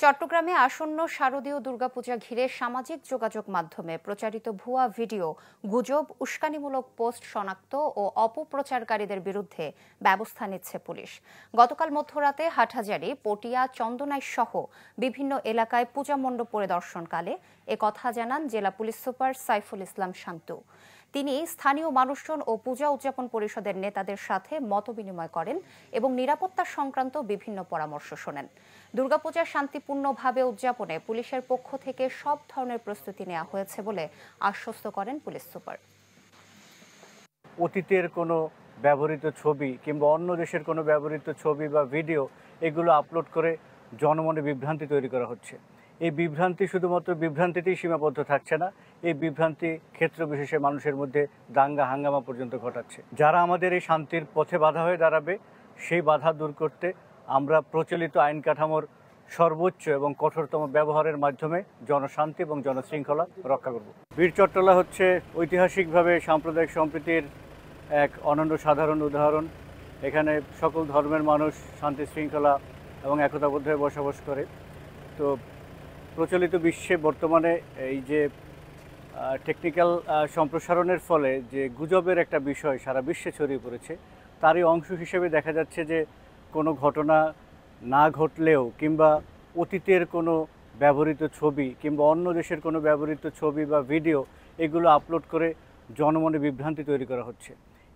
চট্টগ্রামে আসন্ন শারদীয় দুর্গাপূজা ঘিরে সামাজিক যোগাযোগ মাধ্যমে প্রচারিত ভুয়া ভিডিও, গুজব, উস্কানিমূলক পোস্ট শনাক্ত ও অপপ্রচারকারীদের বিরুদ্ধে ব্যবস্থা নিচ্ছে পুলিশ। গতকাল মধ্যরাতে হাটহাজারী, পটিয়া, চন্দনাইশ সহ বিভিন্ন এলাকায় পূজা মণ্ডপ পরিদর্শনকালে একথা জানান জেলা পুলিশ সুপার সাইফুল ইসলাম শান্তু। তিনি স্থানীয় মানুষজন ও পূজা উদযাপন পরিষদের নেতাদের সাথে মতবিনিময় করেন এবং নিরাপত্তা সংক্রান্ত বিভিন্ন পরামর্শ শোনেন। দুর্গাপূজা শান্তিপূর্ণভাবে উদযাপনে পুলিশের পক্ষ থেকে সব ধরনের প্রস্তুতি নেওয়া হয়েছে বলে আশ্বস্ত করেন পুলিশ সুপার। অতীতের কোনো ব্যবহৃত ছবি কিংবা অন্য দেশের কোনো ব্যবহৃত ছবি বা ভিডিও এগুলো আপলোড করে জনমনে বিভ্রান্তি তৈরি করা হচ্ছে। এই বিভ্রান্তি শুধুমাত্র বিভ্রান্তিতেই সীমাবদ্ধ থাকছে না, এই বিভ্রান্তি ক্ষেত্র বিশেষে মানুষের মধ্যে দাঙ্গা হাঙ্গামা পর্যন্ত ঘটাচ্ছে। যারা আমাদের এই শান্তির পথে বাধা হয়ে দাঁড়াবে, সেই বাধা দূর করতে আমরা প্রচলিত আইন কাঠামোর সর্বোচ্চ এবং কঠোরতম ব্যবহারের মাধ্যমে জনশান্তি এবং জনশৃঙ্খলা রক্ষা করব। বীর চট্টলা হচ্ছে ঐতিহাসিকভাবে সাম্প্রদায়িক সম্প্রীতির এক অনন্য সাধারণ উদাহরণ। এখানে সকল ধর্মের মানুষ শান্তি শৃঙ্খলা এবং একতাবদ্ধ হয়ে বসবাস করে। তো প্রচলিত বিশ্বে বর্তমানে এই যে টেকনিক্যাল সম্প্রসারণের ফলে যে গুজবের একটা বিষয় সারা বিশ্বে ছড়িয়ে পড়েছে, তারই অংশ হিসেবে দেখা যাচ্ছে যে কোনো ঘটনা না ঘটলেও কিংবা অতীতের কোনো ব্যবহৃত ছবি কিংবা অন্য দেশের কোনো ব্যবহৃত ছবি বা ভিডিও এগুলো আপলোড করে জনমনে বিভ্রান্তি তৈরি করা হচ্ছে।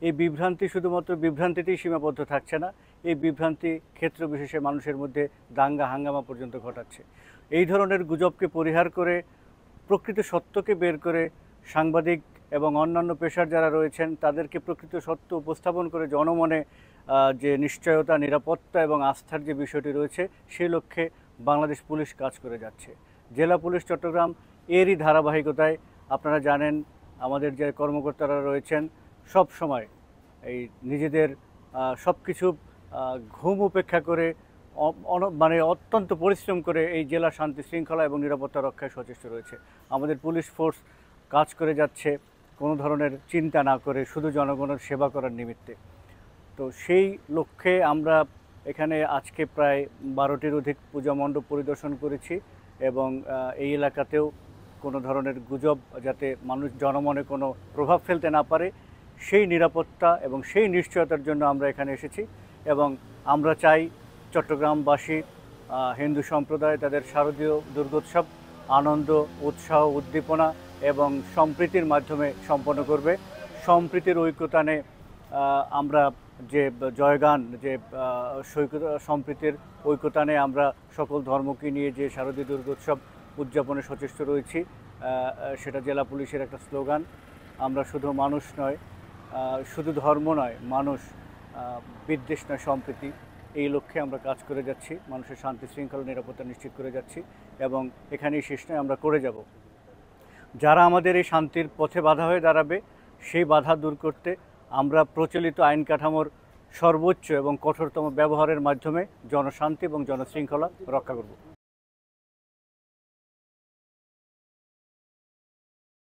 এই বিভ্রান্তি শুধুমাত্র বিভ্রান্তিতেই সীমাবদ্ধ থাকছে না, এই বিভ্রান্তি ক্ষেত্র বিশেষে মানুষের মধ্যে দাঙ্গা হাঙ্গামা পর্যন্ত ঘটাচ্ছে। এই ধরনের গুজবকে পরিহার করে প্রকৃত সত্যকে বের করে সাংবাদিক এবং অন্যান্য পেশার যারা রয়েছেন তাদেরকে প্রকৃত সত্য উপস্থাপন করে জনমনে যে নিশ্চয়তা, নিরাপত্তা এবং আস্থার যে বিষয়টি রয়েছে সেই লক্ষ্যে বাংলাদেশ পুলিশ কাজ করে যাচ্ছে। জেলা পুলিশ চট্টগ্রাম এরই ধারাবাহিকতায় আপনারা জানেন আমাদের যে কর্মকর্তারা রয়েছেন সব সময় এই নিজেদের সব কিছু ঘুম উপেক্ষা করে মানে অত্যন্ত পরিশ্রম করে এই জেলা শান্তি শৃঙ্খলা এবং নিরাপত্তা রক্ষায় সচেষ্ট রয়েছে। আমাদের পুলিশ ফোর্স কাজ করে যাচ্ছে কোনো ধরনের চিন্তা না করে শুধু জনগণের সেবা করার নিমিত্তে। তো সেই লক্ষ্যে আমরা এখানে আজকে প্রায় 12টির অধিক পূজা মণ্ডপ পরিদর্শন করেছি এবং এই এলাকাতেও কোনো ধরনের গুজব যাতে মানুষ জনমনে কোনো প্রভাব ফেলতে না পারে সেই নিরাপত্তা এবং সেই নিশ্চয়তার জন্য আমরা এখানে এসেছি। এবং আমরা চাই চট্টগ্রামবাসী, হিন্দু সম্প্রদায় তাদের শারদীয় দুর্গোৎসব আনন্দ, উৎসাহ, উদ্দীপনা এবং সম্প্রীতির মাধ্যমে সম্পন্ন করবে। সম্প্রীতির ঐক্যতানে আমরা যে জয়গান, যে সম্প্রীতির ঐক্যতানে আমরা সকল ধর্মকে নিয়ে যে শারদীয় দুর্গোৎসব উদযাপনে সচেষ্ট রয়েছি, সেটা জেলা পুলিশের একটা স্লোগান। আমরা শুধু মানুষ নয়, শুধু ধর্ম নয়, মানুষ, বিদ্বেষ নয়, সম্প্রীতি, এই লক্ষ্যে আমরা কাজ করে যাচ্ছি। মানুষের শান্তি শৃঙ্খলা নিরাপত্তা নিশ্চিত করে যাচ্ছি এবং এখানেই শেষ নয়, আমরা করে যাব। যারা আমাদের এই শান্তির পথে বাধা হয়ে দাঁড়াবে, সেই বাধা দূর করতে আমরা প্রচলিত আইন কাঠামোর সর্বোচ্চ এবং কঠোরতম ব্যবহারের মাধ্যমে জনশান্তি এবং জনশৃঙ্খলা রক্ষা করব।